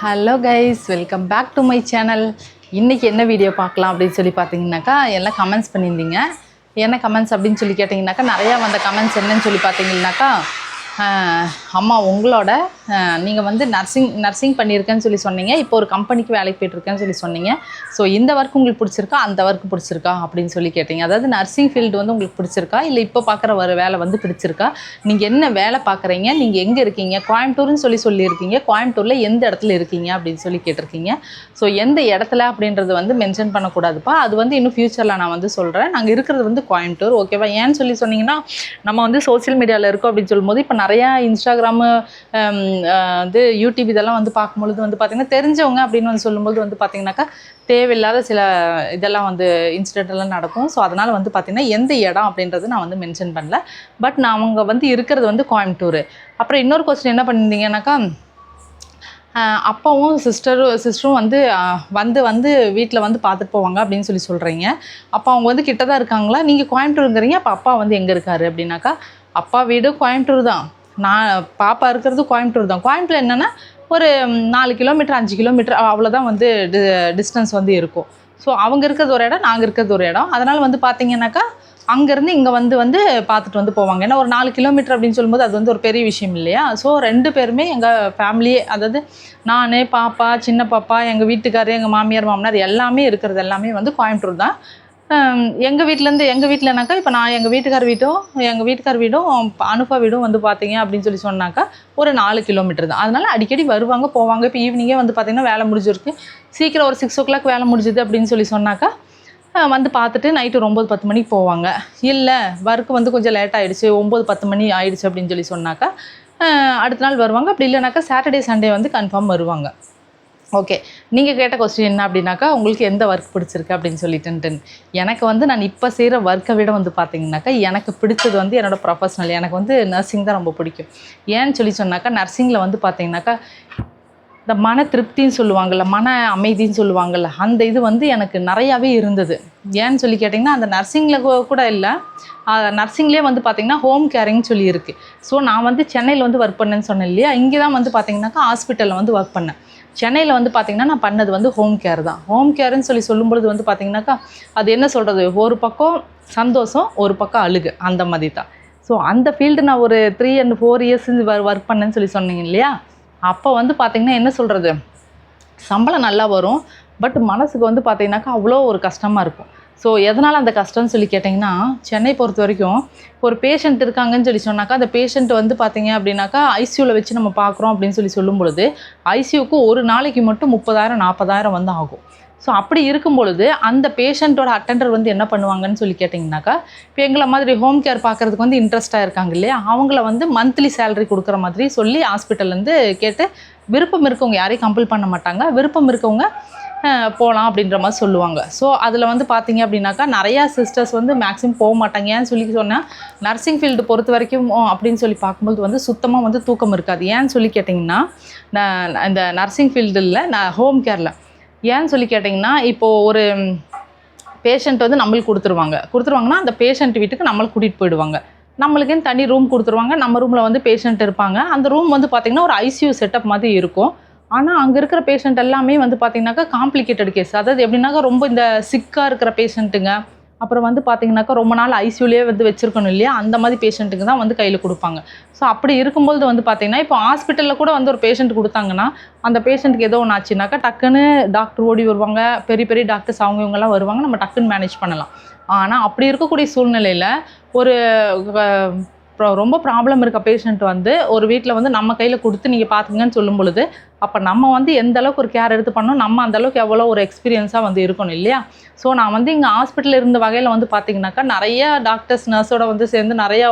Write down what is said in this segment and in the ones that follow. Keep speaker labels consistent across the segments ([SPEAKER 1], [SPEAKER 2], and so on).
[SPEAKER 1] Hello guys, welcome back to my channel. இன்றைக்கி என்ன video பார்க்கலாம் அப்படின்னு சொல்லி பார்த்தீங்கன்னாக்கா, எல்லாம் கமெண்ட்ஸ் பண்ணியிருந்தீங்க. என்ன கமெண்ட்ஸ் அப்படின்னு சொல்லி கேட்டிங்கனாக்கா, நிறையா வந்த கமெண்ட்ஸ் என்னன்னு சொல்லி பார்த்தீங்கன்னாக்கா, அம்மா உங்களோட நீங்கள் வந்து நர்சிங் பண்ணியிருக்கேன்னு சொல்லி சொன்னீங்க. இப்போ ஒரு கம்பெனிக்கு வேலைக்கு போய்ட்டுருக்கேன்னு சொல்லி சொன்னீங்க. ஸோ இந்த ஒர்க் உங்களுக்கு பிடிச்சிருக்கா, அந்த ஒர்க் பிடிச்சிருக்கா அப்படின்னு சொல்லி கேட்டிங்க. அதாவது நர்சிங் ஃபீல்டு வந்து உங்களுக்கு பிடிச்சிருக்கா, இல்லை இப்போ பார்க்குற ஒரு வேலை வந்து பிடிச்சிருக்கா, நீங்கள் என்ன வேலை பார்க்குறீங்க, நீங்கள் எங்கே இருக்கீங்க, கோயம்புத்தூர்னு சொல்லியிருக்கீங்க, கோயம்புத்தூரில் எந்த இடத்துல இருக்கீங்க அப்படின்னு சொல்லி கேட்டிருக்கீங்க. ஸோ எந்த இடத்துல அப்படின்றது வந்து மென்ஷன் பண்ணக்கூடாதுப்பா. அது வந்து இன்னும் ஃப்யூச்சரில் நான் வந்து சொல்கிறேன். நாங்கள் இருக்கிறது வந்து கோயம்புத்தூர், ஓகேவா? ஏன்னு சொல்லி சொன்னீங்கன்னா, நம்ம வந்து சோசியல் மீடியாவில் இருக்கோம் அப்படின்னு சொல்லும்போது, இப்போ நிறையா இன்ஸ்டாகிராமு வந்து யூடியூப் இதெல்லாம் வந்து பார்க்கும்பொழுது வந்து பார்த்திங்கன்னா, தெரிஞ்சவங்க அப்படின்னு வந்து சொல்லும்போது வந்து பார்த்திங்கனாக்கா, தேவையில்லாத சில இதெல்லாம் வந்து இன்சிடென்ட் எல்லாம் நடக்கும். ஸோ அதனால் வந்து பார்த்திங்கன்னா, எந்த இடம் அப்படின்றது நான் வந்து மென்ஷன் பண்ணல. பட் நான் அவங்க வந்து இருக்கிறது வந்து கோயம்புத்தூர். அப்புறம் இன்னொரு கொஸ்டின் என்ன பண்ணியிருந்தீங்கன்னாக்கா, அப்பாவும் சிஸ்டரும் வந்து வீட்டில் வந்து பார்த்துட்டு போவாங்க அப்படின்னு சொல்கிறீங்க. அப்போ அவங்க வந்து கிட்ட தான் இருக்காங்களா? நீங்கள் கோயம்புத்தூருங்கிறீங்க. அப்போ அப்பா வந்து எங்கே இருக்காரு அப்படின்னாக்கா, அப்பா வீடு கோயம்புத்தூர் தான். நான் பாப்பா இருக்கிறது கோயம்புத்தூர் தான். கோயம்புத்தூர் என்னென்னா ஒரு 4 கிலோமீட்டர் 5 கிலோமீட்டர் அவ்வளோதான் வந்து டிஸ்டன்ஸ் வந்து இருக்கும். ஸோ அவங்க இருக்கிறது ஒரு இடம், நாங்கள் இருக்கிறது ஒரு இடம். அதனால் வந்து பார்த்தீங்கன்னாக்கா, அங்கேருந்து இங்கே வந்து பார்த்துட்டு வந்து போவாங்க. ஏன்னா ஒரு 4 கிலோமீட்டர் அப்படின்னு சொல்லும்போது அது வந்து ஒரு பெரிய விஷயம் இல்லையா? ஸோ 2 பேருமே எங்கள் ஃபேமிலியே, அதாவது நான், பாப்பா, சின்ன பாப்பா, எங்கள் வீட்டுக்காரர், எங்கள் மாமியார் மாமனார் எல்லாமே இருக்கிறது எல்லாமே வந்து கோயம்புத்தூர் தான். எங்கள் வீட்டிலனாக்கா, இப்போ நான் எங்கள் வீட்டுக்கார் வீடும் அனுப்பா வீடும் வந்து பார்த்தீங்க அப்படின்னு சொன்னாக்கா ஒரு 4 கிலோமீட்டர் தான். அதனால் அடிக்கடி வருவாங்க போவாங்க. இப்போ ஈவினிங்கே வந்து பார்த்திங்கன்னா வேலை முடிஞ்சிருக்கு, சீக்கிரம் ஒரு 6 o'clock வேலை முடிஞ்சுது அப்படின்னு சொன்னாக்கா வந்து பார்த்துட்டு நைட்டு 9 10 மணிக்கு போவாங்க. இல்லை ஒர்க்கு வந்து கொஞ்சம் லேட் ஆகிடுச்சு, 9 10 மணி ஆகிடுச்சு அப்படின்னு சொன்னாக்கா அடுத்த நாள் வருவாங்க. அப்படி இல்லைனாக்கா சாட்டர்டே சண்டே வந்து கன்ஃபார்ம் வருவாங்க. ஓகே, நீங்கள் கேட்ட கொஸ்டின் என்ன அப்படின்னாக்கா, உங்களுக்கு எந்த ஒர்க் பிடிச்சிருக்கு அப்படின்னு சொல்லிட்டு. எனக்கு வந்து நான் இப்போ செய்கிற ஒர்க்கை விட வந்து பார்த்தீங்கன்னாக்கா, எனக்கு பிடிச்சது வந்து என்னோடய ப்ரொஃபஷ்னல். எனக்கு வந்து நர்சிங் தான் ரொம்ப பிடிக்கும். ஏன்னு சொன்னாக்கா, நர்சிங்கில் வந்து பார்த்தீங்கன்னாக்கா, இந்த மன திருப்தின்னு சொல்லுவாங்கள்ல, மன அமைதின்னு சொல்லுவாங்கள்ல, அந்த இது வந்து எனக்கு நிறையாவே இருந்தது. ஏன்னு சொல்லி கேட்டிங்கன்னா, அந்த நர்சிங்கில் கூட இல்லை, நர்சிங்லேயே வந்து பார்த்திங்கன்னா ஹோம் கேரிங்னு சொல்லி இருக்குது. ஸோ நான் வந்து சென்னையில் வந்து ஒர்க் பண்ணேன்னு சொன்னேன் இல்லையா? இங்கே தான் வந்து பார்த்திங்கனாக்கா ஹாஸ்பிட்டலில் வந்து ஒர்க் பண்ணேன். சென்னையில் வந்து பார்த்திங்கன்னா நான் பண்ணது வந்து ஹோம் கேர் தான். ஹோம் கேருன்னு சொல்லும்பொழுது வந்து பார்த்திங்கனாக்கா, அது என்ன சொல்கிறது, ஒரு பக்கம் சந்தோஷம், ஒரு பக்கம் அழுகு, அந்த மாதிரி தான். ஸோ அந்த ஃபீல்டு நான் ஒரு 3 and 4 years ஒர்க் பண்ணேன்னு சொன்னீங்க இல்லையா? அப்போ வந்து பார்த்திங்கன்னா என்ன சொல்கிறது, சம்பளம் நல்லா வரும், பட் மனசுக்கு வந்து பார்த்திங்கனாக்கா அவ்வளோ ஒரு கஷ்டமாக இருக்கும். ஸோ எதனால் அந்த கஷ்டம்னு சொல்லி கேட்டிங்கன்னா, சென்னை பொறுத்த வரைக்கும் ஒரு பேஷண்ட் இருக்காங்கன்னு சொன்னாக்கா, அந்த பேஷண்ட் வந்து பார்த்திங்க அப்படின்னாக்கா ஐசியூவில் வச்சு நம்ம பார்க்குறோம் அப்படின்னு சொல்லும் பொழுது, ஐசியூக்கு ஒரு நாளைக்கு மட்டும் 30,000 40,000 வந்து ஆகும். ஸோ அப்படி இருக்கும் பொழுது அந்த பேஷண்ட்டோட அட்டெண்டர் வந்து என்ன பண்ணுவாங்கன்னு சொல்லி கேட்டிங்கனாக்கா, இப்போ எங்களை மாதிரி ஹோம் கேர் பார்க்குறதுக்கு வந்து இன்ட்ரெஸ்ட்டாக இருக்காங்க இல்லையா, அவங்கள வந்து மந்த்லி சேலரி கொடுக்குற மாதிரி சொல்லி ஹாஸ்பிட்டல்லேருந்து கேட்டு, விருப்பம் இருக்கவங்க யாரையும் கம்பல் பண்ண மாட்டாங்க, விருப்பம் இருக்கவங்க போகலாம் அப்படின்ற மாதிரி சொல்லுவாங்க. ஸோ அதில் வந்து பார்த்திங்க அப்படின்னாக்கா, நிறையா சிஸ்டர்ஸ் வந்து மேக்ஸிமம் போக மாட்டாங்க. ஏன்னு சொல்லி சொன்னால், நர்சிங் ஃபீல்டு பொறுத்த வரைக்கும் அப்படின்னு சொல்லி பார்க்கும்போது வந்து சுத்தமாக வந்து தூக்கம் இருக்காது. ஏன்னு சொல்லி கேட்டிங்கன்னா, இந்த நர்சிங் ஃபீல்டில் நான் ஹோம் கேரில் ஏன்னு சொல்லி கேட்டிங்கன்னா, இப்போது ஒரு பேஷண்ட் வந்து நம்மளுக்கு கொடுத்துருவாங்கன்னா அந்த பேஷண்ட் வீட்டுக்கு நம்மளுக்கு கூட்டிகிட்டு போயிடுவாங்க. நம்மளுக்குன்னு தனி ரூம் கொடுத்துருவாங்க. நம்ம ரூமில் வந்து பேஷண்ட் இருப்பாங்க. அந்த ரூம் வந்து பார்த்திங்கன்னா ஒரு ஐசியூ செட்டப் மாதிரி இருக்கும். ஆனால் அங்கே இருக்கிற பேஷண்ட் எல்லாமே வந்து பார்த்திங்கனாக்கா காம்ப்ளிகேட்டட் கேஸ். அதாவது எப்படின்னாக்கா, ரொம்ப இந்த சிக்காக இருக்கிற பேஷண்ட்டுங்க, அப்புறம் வந்து பார்த்திங்கனாக்கா ரொம்ப நாள் ஐசியூலேயே வந்து வச்சுருக்கணும் இல்லையா, அந்த மாதிரி பேஷண்ட்டுக்கு தான் வந்து கையில் கொடுப்பாங்க. ஸோ அப்படி இருக்கும்போது வந்து பார்த்திங்கன்னா, இப்போ ஹாஸ்பிட்டலில் கூட வந்து ஒரு பேஷண்ட் கொடுத்தாங்கன்னா, அந்த பேஷண்ட்டுக்கு ஏதோ ஒன்று ஆச்சுனாக்கா டக்குன்னு டாக்டர் ஓடி வருவாங்க, பெரிய பெரிய டாக்டர்ஸ் அவங்க இவங்கெல்லாம் வருவாங்க, நம்ம டக்குன்னு மேனேஜ் பண்ணலாம். ஆனால் அப்படி இருக்கக்கூடிய சூழ்நிலையில் ஒரு ரொம்ப ப்ராப்ளம் இருக்க பேஷண்ட் வந்து ஒரு வீட்டில் வந்து நம்ம கையில் கொடுத்து நீங்கள் பார்த்துங்கன்னு சொல்லும் பொழுது, அப்போ நம்ம வந்து எந்த அளவுக்கு ஒரு கேர் எடுத்து பண்ணோம், நம்ம அந்தளவுக்கு எவ்வளோ ஒரு எக்ஸ்பீரியன்ஸாக வந்து இருக்கணும் இல்லையா? ஸோ நான் வந்து இங்கே ஹாஸ்பிட்டலில் இருந்த வகையில் வந்து பார்த்திங்கனாக்கா, நிறைய டாக்டர்ஸ் நர்ஸோட வந்து சேர்ந்து நிறையா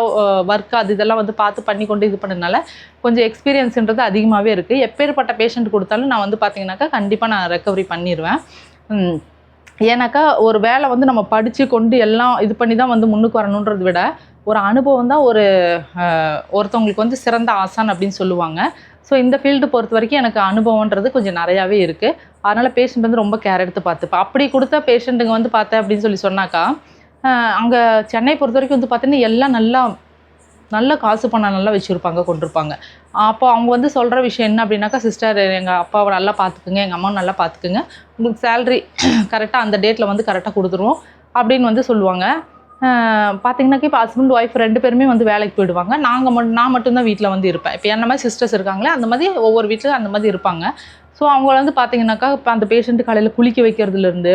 [SPEAKER 1] ஒர்க் இதெல்லாம் வந்து பார்த்து பண்ணி கொண்டு இது பண்ணதுனால கொஞ்சம் எக்ஸ்பீரியன்ஸுன்றது அதிகமாகவே இருக்குது. எப்பேற்பட்ட பேஷண்ட் கொடுத்தாலும் நான் வந்து பார்த்திங்கனாக்கா கண்டிப்பாக நான் ரெக்கவரி பண்ணிடுவேன். ஏன்னாக்கா ஒரு வேலை வந்து நம்ம படித்து கொண்டு எல்லாம் இது பண்ணி தான் வந்து முன்னுக்கு வரணுன்றதை விட, ஒரு அனுபவம் தான் ஒருத்தவங்களுக்கு வந்து சிறந்த ஆசான் அப்படின்னு சொல்லுவாங்க. ஸோ இந்த ஃபீல்டு பொறுத்த வரைக்கும் எனக்கு அனுபவன்றது கொஞ்சம் நிறையாவே இருக்குது. அதனால் பேஷண்ட் வந்து ரொம்ப கேர் எடுத்து பார்த்துப்பேன். அப்படி கொடுத்த பேஷண்ட்டுங்க வந்து பார்த்தேன் அப்படின்னு சொன்னாக்கா, அங்கே சென்னை பொறுத்த வரைக்கும் வந்து பார்த்தீங்கன்னா எல்லாம் நல்லா நல்ல காசு பணம் நல்லா வச்சுருப்பாங்க, கொண்டிருப்பாங்க. அப்போ அவங்க வந்து சொல்கிற விஷயம் என்ன அப்படின்னாக்கா, சிஸ்டர் எங்கள் அப்பாவை நல்லா பார்த்துக்குங்க, எங்கள் அம்மாவை நல்லா பார்த்துக்குங்க, உங்களுக்கு சேலரி கரெக்டாக அந்த டேட்டில் வந்து கரெக்டாக கொடுத்துருவோம் அப்படின்னு வந்து சொல்லுவாங்க. பார்த்தீங்கன்னாக்கா இப்போ ஹஸ்பண்ட் ஒய்ஃப் 2 பேருமே வந்து வேலைக்கு போயிடுவாங்க. நான் மட்டும்தான் வீட்டில் வந்து இருப்பேன். இப்போ என்ன மாதிரி சிஸ்டர்ஸ் இருக்காங்களே அந்த மாதிரி ஒவ்வொரு வீட்டில் அந்த மாதிரி இருப்பாங்க. ஸோ அவங்கள வந்து பார்த்தீங்கன்னாக்கா, இப்போ அந்த பேஷண்ட்டு காலையில் குளிக்க வைக்கிறதுலேருந்து,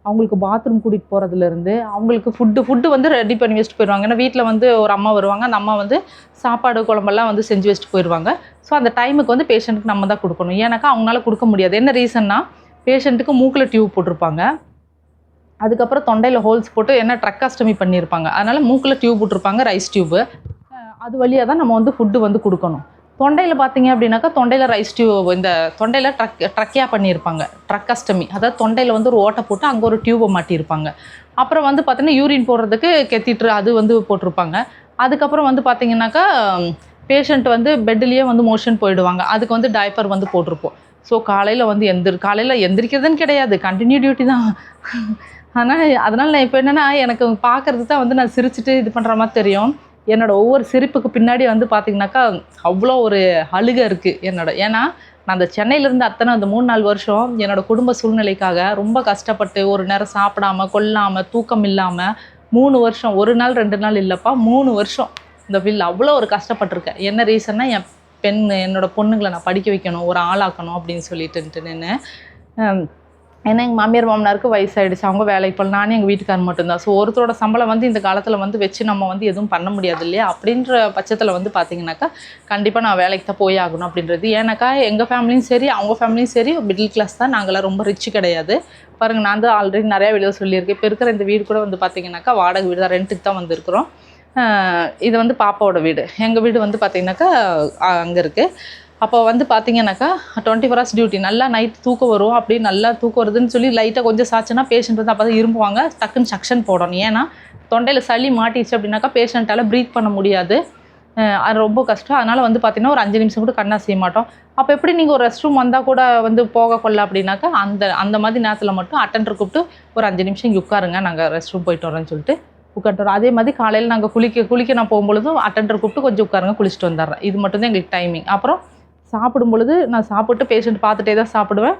[SPEAKER 1] அவங்களுக்கு பாத்ரூம் கூட்டிகிட்டு போகிறதுலேருந்து, அவங்களுக்கு ஃபுட்டு வந்து ரெடி பண்ணி வச்சுட்டு போயிடுவாங்க. ஏன்னா வீட்டில் வந்து ஒரு அம்மா வருவாங்க. அந்த அம்மா வந்து சாப்பாடு குழம்பெல்லாம் வந்து செஞ்சு வச்சுட்டு போயிடுவாங்க. ஸோ அந்த டைமுக்கு வந்து பேஷண்ட்டுக்கு நம்ம தான் கொடுக்கணும். ஏன்னாக்கா அவங்களால கொடுக்க முடியாது. என்ன ரீசன்னா, பேஷண்ட்டுக்கு மூக்கில் டியூப் போட்டிருப்பாங்க. அதுக்கப்புறம் தொண்டையில் ஹோல்ஸ் போட்டு என்ன ட்ரக்காஸ்டமி பண்ணியிருப்பாங்க. அதனால் மூக்கில் டியூப் விட்ருப்பாங்க, ரைஸ் டியூப்பு. அது வழியாக தான் நம்ம வந்து ஃபுட்டு வந்து கொடுக்கணும். தொண்டையில் பார்த்தீங்க அப்படின்னாக்கா, தொண்டையில் ரைஸ் டியூப், இந்த தொண்டையில் ட்ரக்கியா பண்ணியிருப்பாங்க, ட்ரக்காஸ்டமி. அதாவது தொண்டையில் வந்து ஒரு ஓட்டை போட்டு அங்கே ஒரு டியூப்பை மாட்டியிருப்பாங்க. அப்புறம் வந்து பார்த்தீங்கன்னா யூரின் போடுறதுக்கு கெத்திட்ரு அது வந்து போட்டிருப்பாங்க. அதுக்கப்புறம் வந்து பார்த்தீங்கன்னாக்கா, பேஷண்ட் வந்து பெட்லேயே வந்து மோஷன் போயிடுவாங்க. அதுக்கு வந்து டைப்பர் வந்து போட்டிருப்போம். ஸோ காலையில் வந்து காலையில் எந்திரிக்கிறதுன்னு கிடையாது, கண்டினியூ டியூட்டி தான். அதனால் நான் இப்போ என்னென்னா, எனக்கு பார்க்குறது தான் வந்து நான் சிரிச்சுட்டு இது பண்ணுற மாதிரி தெரியும். என்னோட ஒவ்வொரு சிரிப்புக்கு பின்னாடி வந்து பார்த்திங்கனாக்கா, அவ்வளோ ஒரு அழுகை இருக்குது ஏன்னா நான் அந்த சென்னையிலேருந்து அந்த 3-4 வருஷம் என்னோடய குடும்ப சூழ்நிலைக்காக ரொம்ப கஷ்டப்பட்டு, ஒரு நேரம் சாப்பிடாம கொள்ளாமல் தூக்கம் இல்லாமல் 3 வருஷம், 1 நாள் 2 நாள் இல்லைப்பா, 3 வருஷம் இந்த ஃபீல்டில் அவ்வளோ ஒரு கஷ்டப்பட்டிருக்கேன். என்ன ரீசன்னா, என்னோடய பொண்ணுங்களை நான் படிக்க வைக்கணும், ஒரு ஆளாக்கணும் அப்படின்னு சொல்லிட்டுன்ட்டு நின்று. ஏன்னா எங்கள் மாமியார் மாமனாருக்கு வயசாகிடுச்சு, அவங்க வேலைக்கு போகல, நானே எங்கள் வீட்டுக்காரர் மட்டும்தான். ஸோ ஒருத்தரோட சம்பளம் வந்து இந்த காலத்தில் வந்து வச்சு நம்ம வந்து எதுவும் பண்ண முடியாது இல்லையா? அப்படின்ற பட்சத்தில் வந்து பார்த்திங்கனாக்கா, கண்டிப்பாக நான் வேலைக்கு தான் போய் ஆகணும் அப்படின்றது. ஏன்னாக்கா எங்கள் ஃபேமிலியும் சரி, அவங்க ஃபேமிலியும் சரி மிடில் கிளாஸ் தான். நாங்களாம் ரொம்ப ரிச் கிடையாது. பாருங்கள், நான் தான் ஆல்ரெடி நிறையா வீடியோ சொல்லியிருக்கேன். இப்போ இருக்கிற இந்த வீடு கூட வந்து பார்த்திங்கனாக்கா வாடகை வீடு தான், ரெண்ட்டுக்கு தான் வந்து இருக்கிறோம். இது வந்து பாப்பாவோட வீடு. எங்கள் வீடு வந்து பார்த்திங்கனாக்கா அங்கே இருக்குது. அப்போ வந்து பார்த்தீங்கன்னாக்கா 24 ஹவர்ஸ் டியூட்டி. நல்லா நைட் தூக்கம் வரும், அப்படியே நல்லா தூக்கம் வருதுன்னு சொல்லி லைட்டாக கொஞ்சம் சாச்சுன்னா பேஷண்ட் வந்து அப்போ தான் இரும்புவாங்க, டக்குன்னு சக்ஷன் போடணும். ஏன்னா தொண்டையில் சளி மாட்டிச்சு அப்படின்னாக்கா பேஷண்ட்டால் ப்ரீத் பண்ண முடியாது. அது ரொம்ப கஷ்டம். அதனால் வந்து பார்த்திங்கன்னா ஒரு 5 நிமிஷம் கூட கண்ணா செய்ய மாட்டோம். அப்போ எப்படி நீங்கள் ஒரு ரெஸ்ட் ரூம் வந்தால் கூட வந்து போக கொள்ள அப்படின்னாக்கா, அந்த மாதிரி நேரத்தில் மட்டும் அட்டெண்டர் கூப்பிட்டு ஒரு 5 நிமிஷம் இங்கே உட்காருங்க, நாங்கள் ரெஸ்ட் ரூம் போயிட்டு வரோன்னு சொல்லிட்டு உட்காந்துட்டு வரோம். அதே மாதிரி காலையில் நாங்கள் குளிக்க நான் போகும்பொழுதும் அட்டெண்டர் கூப்பிட்டு கொஞ்சம் உட்காருங்க, குளிச்சுட்டு வந்துடுறேன். இது மட்டும்தான் எங்களுக்கு டைமிங். அப்புறம் சாப்பிடும் பொழுது நான் சாப்பிட்டு பேஷண்ட் பார்த்துட்டே தான் சாப்பிடுவேன்.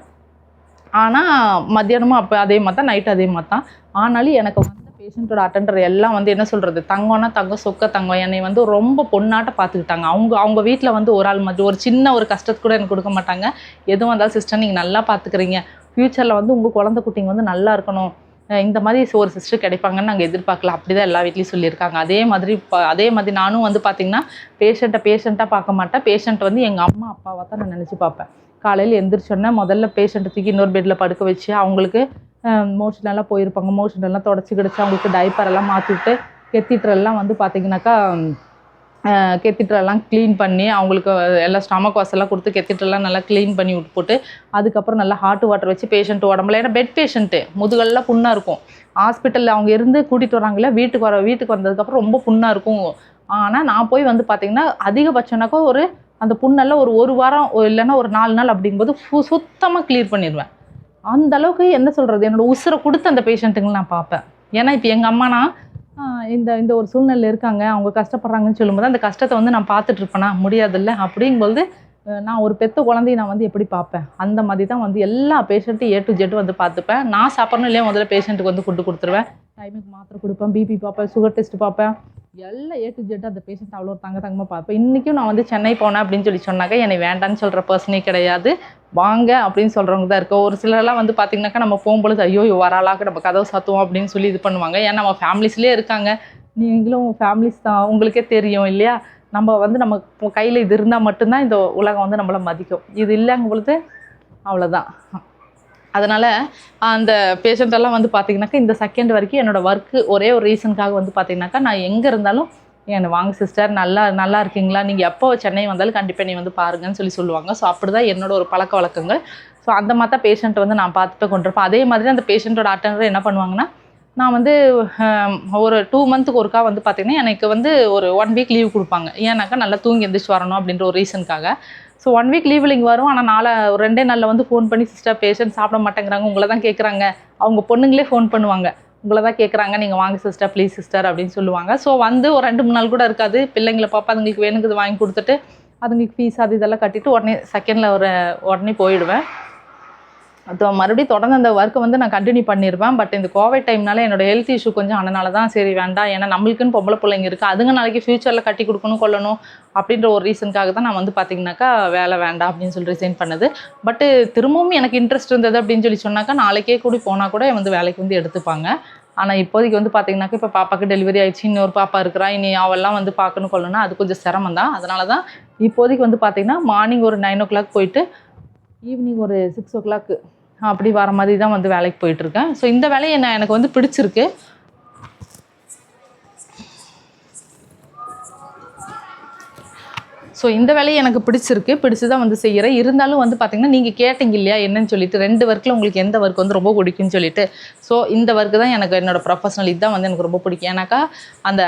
[SPEAKER 1] ஆனால் மத்தியானமும் அப்போ அதே மாதிரி தான், நைட்டு அதே மாதிரி தான். ஆனாலும் எனக்கு வந்து பேஷண்ட்டோட அட்டெண்டர் எல்லாம் வந்து என்ன சொல்கிறது, தங்கம்னா தங்கம், சொக்க தங்கம். என்னை வந்து ரொம்ப பொண்ணாட்ட பார்த்துக்கிட்டாங்க. அவங்க வீட்டில் வந்து ஒரு ஆள் மாதிரி ஒரு சின்ன ஒரு கஷ்டத்துக்கு கூட எனக்கு கொடுக்க மாட்டாங்க. எதுவும் வந்தாலும் சிஸ்டர் நீங்கள் நல்லா பார்த்துக்கிறீங்க, ஃப்யூச்சரில் வந்து உங்கள் குழந்தை குட்டிங்க வந்து நல்லா இருக்கணும், இந்த மாதிரி ஒரு சிஸ்டர் கிடைப்பாங்கன்னு நாங்கள் எதிர்பார்க்கலாம். அப்படி தான் எல்லா வீட்லேயும் சொல்லியிருக்காங்க. அதே மாதிரி நானும் வந்து பார்த்திங்கன்னா பேஷண்ட்டாக பார்க்க மாட்டேன். பேஷண்ட் வந்து எங்கள் அம்மா அப்பாவாக தான் நான் நினச்சி பார்ப்பேன். காலையில் எந்திரிச்சோன்னே முதல்ல பேஷண்ட்டை தூக்கி இன்னொரு பெட்டில் படுக்க வச்சு, அவங்களுக்கு மோஷன் எல்லாம் போயிருப்பாங்க, மோஷன் எல்லாம் தொடச்சி கிடச்சி அவங்களுக்கு டைப்பர் எல்லாம் மாற்றி விட்டு, கெத்திட்ரெல்லாம் வந்து பார்த்திங்கனாக்கா கெத்திட்ரெல்லாம் க்ளீன் பண்ணி, அவங்களுக்கு எல்லாம் ஸ்டமக் வாஷெல்லாம் கொடுத்து கெத்திட்ரெல்லாம் நல்லா க்ளீன் பண்ணி விட்டு போட்டு, அதுக்கப்புறம் நல்லா ஹாட் வாட்டர் வச்சு பேஷண்ட் உடம்புல, ஏன்னா பெட் பேஷண்ட்டு முதுகெல்லாம் புண்ணாக இருக்கும். ஹாஸ்பிட்டலில் அவங்க இருந்து கூட்டிகிட்டு வராங்களே, வீட்டுக்கு வந்ததுக்கப்புறம் ரொம்ப புண்ணாக இருக்கும். ஆனால் நான் போய் வந்து பார்த்திங்கன்னா அதிகபட்சம்னாக்கா அந்த புண்ணெல்லாம் ஒரு வாரம் இல்லைன்னா ஒரு 4 நாள் அப்படிங்கும்போது சுத்தமாக க்ளியர் பண்ணிடுவேன். அந்த அளவுக்கு என்ன சொல்கிறது, என்னோடய உசுரை கொடுத்து அந்த பேஷண்ட்டுங்களை நான் பார்ப்பேன். ஏன்னா இப்போ எங்கள் அம்மானா இந்த ஒரு சூழ்நிலையில் இருக்காங்க, அவங்க கஷ்டப்படுறாங்கன்னு சொல்லும்போது அந்த கஷ்டத்தை வந்து நான் பார்த்துட்டு இருப்பேனா, முடியாதுல்ல. அப்படிங்கும்போது நான் ஒரு பெத்த குழந்தைய நான் வந்து எப்படி பார்ப்பேன், அந்த மாதிரி தான் வந்து எல்லா பேஷண்ட்டும் A to Z வந்து பார்த்துப்பேன். நான் சாப்பிட்றணும் இல்லையா, முதல்ல பேஷண்ட்டுக்கு வந்து ஃபுட்டு கொடுத்துருவேன், டைமுக்கு மாத்திரை கொடுப்பேன், பிபி பார்ப்பேன், சுகர் டெஸ்ட் பார்ப்பேன், எல்லாம் A to Z அந்த பேஷண்ட் அவ்வளோ தங்கமாக பார்ப்பேன். இன்றைக்கும் நான் வந்து சென்னை போனேன் அப்படின்னு சொன்னாக்கா என்னை வேண்டான்னு சொல்கிற பர்சனே கிடையாது, வாங்க அப்படின்னு சொல்கிறவங்க தான் இருக்கோம். ஒரு சிலரெல்லாம் வந்து பார்த்திங்கனாக்கா நம்ம போகும்பொழுது ஐயோ வராளாக்க நம்ம கதவை சாத்துவோம் அப்படின்னு சொல்லி இது பண்ணுவாங்க. ஏன்னா நம்ம ஃபேமிலிஸ்லேயே இருக்காங்க, நீங்களும் ஃபேமிலிஸ் தான், உங்களுக்கே தெரியும் இல்லையா. நம்ம கையில் இது இருந்தால் மட்டும்தான் இந்த உலகம் வந்து நம்மளை மதிக்கும். இது இல்லைங்கும் பொழுது அவ்வளோதான். அதனால் அந்த பேஷண்ட்டெல்லாம் வந்து பார்த்திங்கனாக்கா இந்த செகண்ட் வரைக்கும் என்னோடய ஒர்க்கு ஒரே ஒரு ரீசனுக்காக வந்து பார்த்திங்கனாக்கா, நான் எங்கே இருந்தாலும் என்னை வாங்க சிஸ்டர், நல்லா இருக்கீங்களா, நீங்கள் எப்போ சென்னை வந்தாலும் கண்டிப்பாக நீ வந்து பாருங்கன்னு சொல்லுவாங்க. ஸோ அப்படி தான் என்னோட ஒரு பழக்க வழக்கங்கள். ஸோ அந்த மாதிரி தான் பேஷண்ட்டை வந்து நான் பார்த்துட்டு கொண்டிருப்பேன். அதே மாதிரி அந்த பேஷண்ட்டோட அட்டெண்டர் என்ன பண்ணுவாங்கன்னா, நான் வந்து ஒரு 2 மந்த்துக்கு ஒருக்கா வந்து பார்த்திங்கன்னா எனக்கு வந்து ஒரு 1 வீக் லீவ் கொடுப்பாங்க. ஏன்னாக்கா நல்லா தூங்கி எந்திரிச்சு வரணும் அப்படின்ற ஒரு ரீசனுக்காக. ஸோ 1 வீக் லீவில் இங்கே வரும். ஆனால் 2 நாளில் வந்து ஃபோன் பண்ணி சிஸ்டர் பேஷண்ட் சாப்பிட மாட்டேங்கிறாங்க, உங்களை தான் கேட்குறாங்க, அவங்க பொண்ணுங்களே ஃபோன் பண்ணுவாங்க, உங்களை தான் கேட்குறாங்க, நீங்கள் வாங்க சிஸ்டர் ப்ளீஸ் சிஸ்டர் அப்படின்னு சொல்லுவாங்க. ஸோ வந்து ஒரு 2-3 நாள் கூட இருக்காது, பிள்ளைங்களை பார்ப்பா, அதுங்களுக்கு வேணுங்கிறது வாங்கி கொடுத்துட்டு அதுங்களுக்கு ஃபீஸ் அது இதெல்லாம் கட்டிட்டு உடனே செகண்டில் உடனே போயிடுவேன். அது மறுபடியும் தொடர்ந்து அந்த ஒர்க்கை வந்து நான் கண்டினியூ பண்ணிடுவேன். பட் இந்த கோவிட் டைம்னால என்னோட ஹெல்த் இஷ்யூ கொஞ்சம் அதனால தான் சரி வேண்டாம், ஏன்னா நம்மளுக்குன்னு பொம்பளை பிள்ளைங்க இருக்குது, அதுங்க நாளைக்கு ஃப்யூச்சரில் கட்டி கொடுக்கணும் கொள்ளணும் அப்படின்ற ஒரு ரீசனுக்காக தான் நான் வந்து பார்த்திங்கனாக்கா வேலை வேண்டாம் அப்படின்னு சொல்லி ரிசைன் பண்ணது. பட்டு திரும்பவும் எனக்கு இன்ட்ரெஸ்ட் இருந்தது அப்படின்னு சொல்லி சொன்னாக்கா நாளைக்கே கூடி போனால் கூட வந்து வேலைக்கு வந்து எடுத்துப்பாங்க. ஆனால் இப்போதைக்கு வந்து பார்த்திங்கனாக்கா இப்போ பாப்பாவுக்கு டெலிவரி ஆயிடுச்சு, இன்னொரு பாப்பா இருக்கிறா, இனி அவெல்லாம் வந்து பார்க்கணும் கொள்ளணும், அது கொஞ்சம் சிரமம் தான். அதனால தான் இப்போதைக்கு வந்து பார்த்திங்கன்னா மார்னிங் ஒரு 9 o'clock போயிட்டு ஈவினிங் ஒரு 6 o'clock அப்படி வர மாதிரி தான் வந்து வேலைக்கு போயிட்டுருக்கேன். ஸோ இந்த வேலையை எனக்கு வந்து பிடிச்சிருக்கு. ஸோ இந்த வேலையை எனக்கு பிடிச்சு தான் வந்து செய்கிறேன். இருந்தாலும் வந்து பார்த்திங்கன்னா நீங்கள் கேட்டிங்க இல்லையா என்னன்னு சொல்லிட்டு 2 ஒர்க்கில் உங்களுக்கு எந்த ஒர்க் வந்து ரொம்ப பிடிக்கும்னு சொல்லிட்டு. ஸோ இந்த ஒர்க்கு தான் எனக்கு என்னோடய ப்ரொஃபஷனல் இதுதான் வந்து எனக்கு ரொம்ப பிடிக்கும். ஏன்னாக்கா அந்த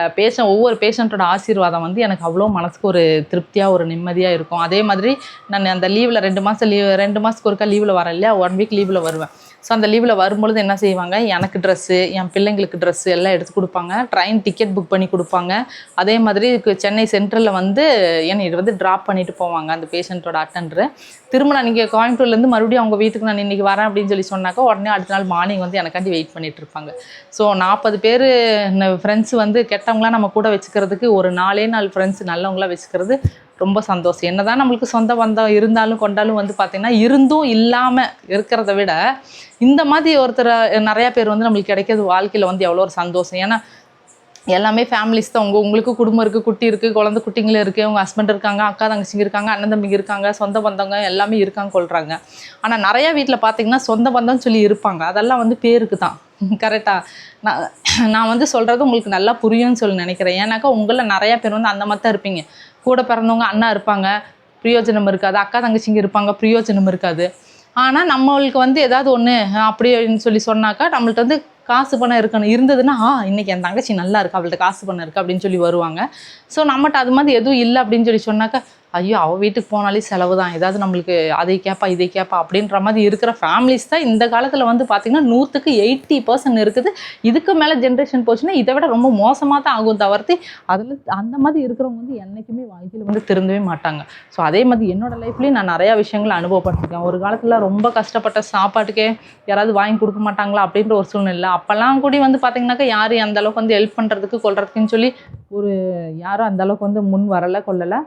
[SPEAKER 1] ஒவ்வொரு பேஷண்ட்டோட ஆசீர்வாதம் வந்து எனக்கு அவ்வளோ மனசுக்கு ஒரு திருப்தியாக ஒரு நிம்மதியாக இருக்கும். அதே மாதிரி நான் அந்த லீவில் 2 மாதத்துக்கு ஒருக்கா லீவில் வரேன் இல்லையா, 1 வீக் லீவில் வருவேன். ஸோ அந்த லீவில் வரும்பொழுது என்ன செய்வாங்க, எனக்கு ட்ரெஸ்ஸு, என் பிள்ளைங்களுக்கு ட்ரெஸ்ஸு எல்லாம் எடுத்து கொடுப்பாங்க, ட்ரெயின் டிக்கெட் புக் பண்ணி கொடுப்பாங்க. அதே மாதிரி சென்னை சென்ட்ரலில் வந்து என்னை வந்து ட்ராப் பண்ணிட்டு போவாங்க அந்த பேஷண்ட்டோட அட்டெண்டரு. திரும்ப நான் நீங்கள் கோயம்புத்தூர்லேருந்து மறுபடியும் அவங்க வீட்டுக்கு நான் இன்றைக்கி வரேன் அப்படின்னு சொல்லி சொன்னாக்கா உடனே அடுத்த நாள் மார்னிங் வந்து எனக்காண்டி வெயிட் பண்ணிட்டு இருப்பாங்க. ஸோ 40 பேர் ஃப்ரெண்ட்ஸ் வந்து கெட்டவங்களாம் நம்ம கூட வச்சுக்கிறதுக்கு ஒரு 4 ஃப்ரெண்ட்ஸ் நல்லவங்களாம் வச்சுக்கிறது ரொம்ப சந்தோஷம். என்ன தான் நம்மளுக்கு சொந்த பந்தம் இருந்தாலும் கொண்டாலும் வந்து பார்த்திங்கன்னா இருந்தும் இல்லாமல் இருக்கிறத விட இந்த மாதிரி ஒருத்தர் நிறையா பேர் வந்து நம்மளுக்கு கிடைக்கிறது வாழ்க்கையில் வந்து எவ்வளோ ஒரு சந்தோஷம். ஏன்னா எல்லாமே ஃபேமிலிஸ் தான். உங்களுக்கு குடும்பம் இருக்குது, குட்டி இருக்குது, குழந்தை குட்டிங்களும் இருக்குது, உங்கள் ஹஸ்பண்ட் இருக்காங்க, அக்கா தங்கச்சிங்க இருக்காங்க, அண்ணன் தம்பிங்க இருக்காங்க, சொந்த பந்தங்க எல்லாமே இருக்காங்க கொள்கிறாங்க. ஆனால் நிறையா வீட்டில் பார்த்திங்கன்னா சொந்த பந்தம்னு சொல்லி இருப்பாங்க, அதெல்லாம் வந்து பேருக்கு தான். கரெக்டாக நான் வந்து சொல்கிறது உங்களுக்கு நல்லா புரியும்னு சொல்லி நினைக்கிறேன். ஏன்னாக்கா உங்களில் நிறையா பேர் வந்து அந்த மாதிரி தான் இருப்பீங்க. கூட பிறந்தவங்க அண்ணா இருப்பாங்க, பிரயோஜனம் இருக்காது, அக்கா தங்கச்சிங்க இருப்பாங்க, பிரயோஜனம் இருக்காது. ஆனால் நம்மளுக்கு வந்து ஏதாவது ஒன்று அப்படின்னு சொல்லி சொன்னாக்கா நம்மள்ட்ட வந்து காசு பணம் இருக்கணும் இருந்ததுன்னா இன்றைக்கி என் தங்கச்சி நல்லா இருக்கா, அவள்கிட்ட காசு பணம் இருக்குது அப்படின்னு சொல்லி வருவாங்க. ஸோ நம்மகிட்ட அது மாதிரி எதுவும் இல்லை அப்படின்னு சொல்லி சொன்னாக்கா ஐயோ அவள் வீட்டுக்கு போனாலே செலவு தான், ஏதாவது நம்மளுக்கு அதை கேட்பா இதை கேட்பா அப்படின்ற மாதிரி இருக்கிற ஃபேமிலிஸ் தான் இந்த காலத்தில் வந்து பார்த்திங்கன்னா 100க்கு 80% இருக்குது. இதுக்கு மேலே ஜென்ரேஷன் போச்சுன்னா இதை விட ரொம்ப மோசமாக தான் ஆகும் தவிர்த்து அதில் அந்த மாதிரி இருக்கிறவங்க வந்து என்றைக்குமே வாழ்க்கையில் வந்து திருந்தவே மாட்டாங்க. ஸோ அதே மாதிரி என்னோடய லைஃப்லேயும் நான் நிறையா விஷயங்கள் அனுபவப்பட்டிருக்கேன். ஒரு காலத்தில் ரொம்ப கஷ்டப்பட்ட சாப்பாட்டுக்கே யாராவது வாங்கி கொடுக்க மாட்டாங்களா அப்படின்ற ஒரு சூழ்நிலை. அப்போல்லாம் கூட வந்து பார்த்திங்கனாக்கா யாரும் அந்த அளவுக்கு வந்து ஹெல்ப் பண்ணுறதுக்கு கொள்றதுக்குன்னு சொல்லி யாரும் அந்தளவுக்கு வந்து முன் வரலை கொள்ளலை.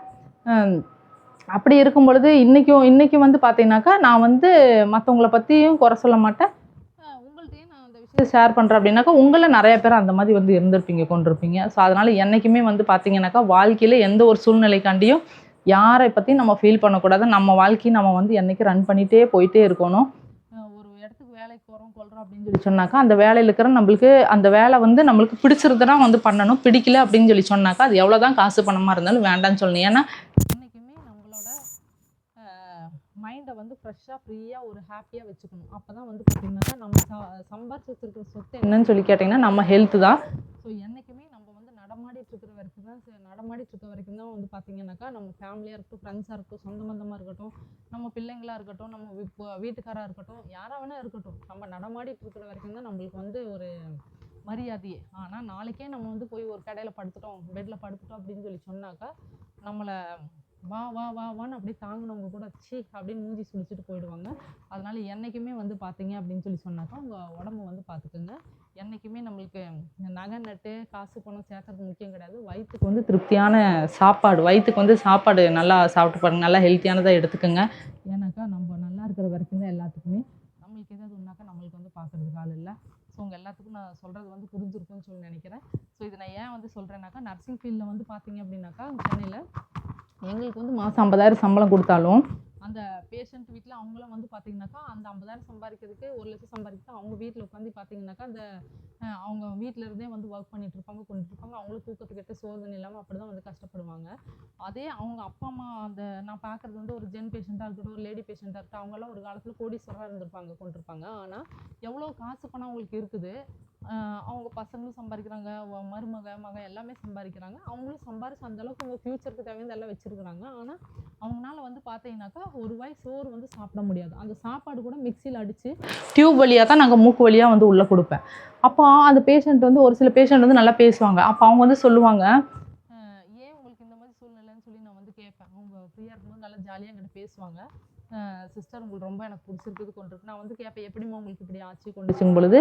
[SPEAKER 1] அப்படி இருக்கும் பொழுது இன்றைக்கும் வந்து பார்த்தீங்கன்னாக்கா நான் வந்து மற்றவங்கள பற்றியும் குறை சொல்ல மாட்டேன். உங்கள்கிட்டையும் நான் அந்த விஷயத்தை ஷேர் பண்ணுறேன் அப்படின்னாக்கா உங்களில் நிறைய பேர் அந்த மாதிரி வந்து இருந்திருப்பீங்க கொண்டிருப்பீங்க. ஸோ அதனால் என்றைக்குமே வந்து பார்த்தீங்கன்னாக்கா வாழ்க்கையில் எந்த ஒரு சூழ்நிலைக்காண்டியும் யாரை பற்றியும் நம்ம ஃபீல் பண்ணக்கூடாது. நம்ம வாழ்க்கையை நம்ம வந்து என்றைக்கும் ரன் பண்ணிகிட்டே போயிட்டே இருக்கணும். ஒரு இடத்துக்கு வேலைக்கு போகிறோம் கொள்கிறோம் அப்படின்னு சொல்லி சொன்னாக்கா அந்த வேலையில் இருக்கிற நம்மளுக்கு அந்த வேலை வந்து நம்மளுக்கு பிடிச்சிருந்தனா வந்து பண்ணணும், பிடிக்கல அப்படின்னு சொல்லி சொன்னாக்கா அது எவ்வளோ தான் காசு பணமாக இருந்தாலும் வேண்டான்னு சொல்லணும். ஏன்னா என்றைக்குமே நம்மளோட மைண்டை வந்து ஃப்ரெஷ்ஷாக ஃப்ரீயாக ஒரு ஹாப்பியாக வச்சுக்கணும். அப்போ தான் வந்து பார்த்திங்கனாக்கா நம்ம சம்பாரிச்சு வச்சுருக்கிற சொத்து என்னன்னு சொல்லி கேட்டிங்கன்னா நம்ம ஹெல்த்து தான். ஸோ என்றைக்குமே நம்ம வந்து நடமாடிட்டு இருக்க வரைக்கும் தான் வந்து பார்த்திங்கனாக்கா நம்ம ஃபேமிலியாக இருக்கட்டும், ஃப்ரெண்ட்ஸாக இருக்கட்டும், சொந்த பந்தமாக இருக்கட்டும், நம்ம பிள்ளைங்களாக இருக்கட்டும், நம்ம வீட்டுக்காராக இருக்கட்டும், யாராக வேணால் இருக்கட்டும், நம்ம நடமாடிட்டு இருக்கிற வரைக்கும் தான் நம்மளுக்கு வந்து ஒரு மரியாதையே. ஆனால் நாளைக்கே நம்ம வந்து போய் ஒரு கடையில் படுத்துட்டோம், பெட்டில் படுத்துட்டோம் அப்படின்னு சொல்லி சொன்னாக்கா நம்மளை வா வா வா வான்னு அப்படியே தாங்கினவங்க கூட சி அப்படின்னு மூஞ்சி சுழிச்சிட்டு போயிடுவாங்க. அதனால் என்றைக்குமே வந்து பார்த்தீங்க அப்படின்னு சொல்லி சொன்னாக்கா உங்கள் உடம்பு வந்து பார்த்துக்குங்க. என்றைக்குமே நம்மளுக்கு நகை நட்டு காசு பணம் சேர்க்கறது முக்கியம் கிடையாது. வயிற்றுக்கு வந்து திருப்தியான சாப்பாடு, வயிற்றுக்கு வந்து சாப்பாடு நல்லா சாப்பிட்டு பாருங்கள், நல்லா ஹெல்த்தியானதாக எடுத்துக்கோங்க. ஏன்னாக்கா நம்ம நல்லா இருக்கிற வரைக்கும் தான் எல்லாத்துக்குமே. நம்மளுக்கு ஏதாவது ஒன்றாக்கா நம்மளுக்கு வந்து பார்க்குறதுக்கு ஆள் இல்லை. ஸோ உங்கள் எல்லாத்துக்கும் நான் சொல்கிறது வந்து புரிஞ்சிருக்குன்னு சொல்லி நினைக்கிறேன். ஸோ இதை நான் ஏன் வந்து சொல்கிறேன்னாக்கா நர்சிங் ஃபீல்டில் வந்து பார்த்தீங்க அப்படின்னாக்கா சென்னையில் எங்களுக்கு வந்து மாதம் 50,000 சம்பளம் கொடுத்தாலும் அந்த பேஷண்ட் வீட்டில் அவங்களும் வந்து பார்த்திங்கனாக்கா அந்த 50,000 சம்பாதிக்கிறதுக்கு 1,00,000 சம்பாதிக்கிறது அவங்க வீட்டில் உட்காந்து பார்த்திங்கனாக்கா அந்த அவங்க வீட்டில் இருந்தே வந்து ஒர்க் பண்ணிகிட்ருப்பாங்க கொண்டுட்ருப்பாங்க. அவங்களும் தூக்கத்துக்கிட்ட சோதனை இல்லாமல் அப்படி தான் வந்து கஷ்டப்படுவாங்க. அதே அவங்க அப்பா அம்மா அந்த நான் பார்க்குறது வந்து ஒரு ஜென் பேஷண்ட்டாக இருக்கட்டும், ஒரு லேடி பேஷண்ட்டாக இருக்கட்டும், அவங்களாம் ஒரு காலத்தில் கோடீஸ்வரராக இருந்திருப்பாங்க கொண்டிருப்பாங்க. ஆனால் எவ்வளோ காசு பணம் அவங்களுக்கு இருக்குது,
[SPEAKER 2] அவங்க பசங்களும் சம்பாதிக்கிறாங்க, மகன் எல்லாமே சம்பாதிக்கிறாங்க. அவங்களும் சம்பாரிச்சு அந்தளவுக்கு அவங்க ஃப்யூச்சருக்கு தேவையானது எல்லாம் வச்சுருக்குறாங்க. ஆனால் அவங்களால வந்து பார்த்தீங்கன்னாக்கா ஒரு வாய் சோறு வந்து சாப்பிட முடியாது. அந்த சாப்பாடு கூட மிக்சியில் அடித்து டியூப் வழியாக தான் நாங்கள் மூக்கு வழியாக வந்து உள்ளே கொடுப்பேன். அப்போ அந்த பேஷண்ட் வந்து ஒரு சில பேஷண்ட் வந்து நல்லா பேசுவாங்க. அப்போ அவங்க வந்து சொல்லுவாங்க, ஏன் உங்களுக்கு இந்த மாதிரி சூழ்நிலைன்னு சொல்லி நான் வந்து கேட்பேன். அவங்க ஃப்ரீயாக இருக்கும்போது நல்லா ஜாலியாக என்கிட்ட பேசுவாங்க. சிஸ்டர் உங்களுக்கு ரொம்ப எனக்கு பிடிச்சிருக்குது கொண்டிருக்கு. நான் வந்து கேட்பேன், எப்படிமா உங்களுக்கு இப்படி ஆச்சு கொண்டுச்சுங்கும் பொழுது,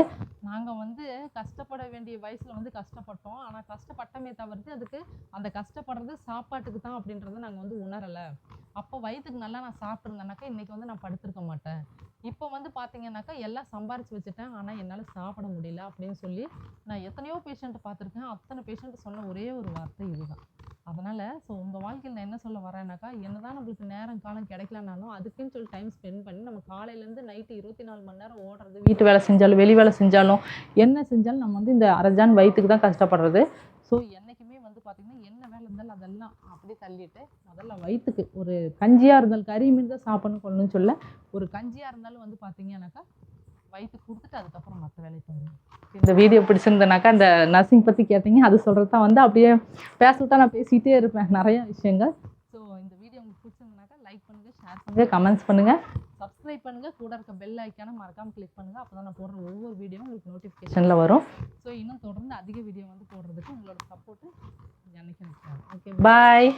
[SPEAKER 2] நாங்கள் வந்து கஷ்டப்பட வேண்டிய வயசில் வந்து கஷ்டப்பட்டோம். ஆனால் கஷ்டப்பட்டமே தவிர்த்து அதுக்கு அந்த கஷ்டப்படுறது சாப்பாட்டுக்கு தான் அப்படின்றத நாங்கள் வந்து உணரலை. அப்போ வயிற்றுக்கு நல்லா நான் சாப்பிட்ருந்தேனாக்கா இன்றைக்கி வந்து நான் படுத்திருக்க மாட்டேன். இப்போ வந்து பார்த்தீங்கன்னாக்கா எல்லாம் சம்பாரித்து வச்சுட்டேன், ஆனால் என்னால் சாப்பிட முடியல அப்படின்னு சொல்லி நான் எத்தனையோ பேஷண்ட்டை பார்த்துருக்கேன். அத்தனை பேஷண்ட்டு சொன்ன ஒரே ஒரு வார்த்தை இதுதான். அதனால் உங்கள் வாழ்க்கையில் நான் என்ன சொல்ல வரேன்னாக்கா, என்னதான் நம்மளுக்கு நேரம் காலம் கிடைக்கலனாலும் அதுக்குன்னு சொல்லி டைம் ஸ்பெண்ட் பண்ணி நம்ம காலையிலேருந்து நைட்டு 24 மணி நேரம் ஓடுறது, வீட்டு வேலை செஞ்சாலும் வெளி வேலை செஞ்சாலும் என்ன செஞ்சாலும் நம்ம வந்து இந்த அரஜான் வயிற்றுக்கு தான் கஷ்டப்படுறது. ஸோ என்றைக்குமே வந்து பார்த்திங்கன்னா என்ன வேலை இருந்தாலும் அதெல்லாம் அப்படியே தள்ளிட்டு முதல்ல வயிற்றுக்கு ஒரு கஞ்சியாக இருந்தாலும் கறி மீன் தான் சாப்பிடணும் கொள்ளணும்னு சொல்ல, ஒரு கஞ்சியாக இருந்தாலும் வந்து பார்த்தீங்கன்னாக்கா வயிற்றுக்கு கொடுத்துட்டு அதுக்கப்புறம் மற்ற வேலைக்கு வந்துடும். இந்த வீடியோ பிடிச்சிருந்தேனாக்கா இந்த நர்சிங் பற்றி கேட்டீங்க, அது சொல்கிறது தான் வந்து அப்படியே பேச விட்டா நான் பேசிகிட்டே இருப்பேன் நிறையா விஷயங்கள். ஸோ இந்த வீடியோ உங்களுக்கு பிடிச்சிருந்தனாக்கா லைக் பண்ணுங்கள், ஷேர் பண்ணுங்கள், கமெண்ட்ஸ் பண்ணுங்கள், சப்ஸ்கிரைப் பண்ணுங்கள், கூட இருக்க பெல் ஐக்கானை மறக்காமல் கிளிக் பண்ணுங்கள். அப்போ தான் நான் போடுற ஒவ்வொரு வீடியோவும் உங்களுக்கு நோட்டிஃபிகேஷனில் வரும். ஸோ இன்னும் தொடர்ந்து அதிக வீடியோ வந்து போடுறதுக்கு உங்களோட சப்போர்ட்டு எனக்கு. ஓகே, பாய்.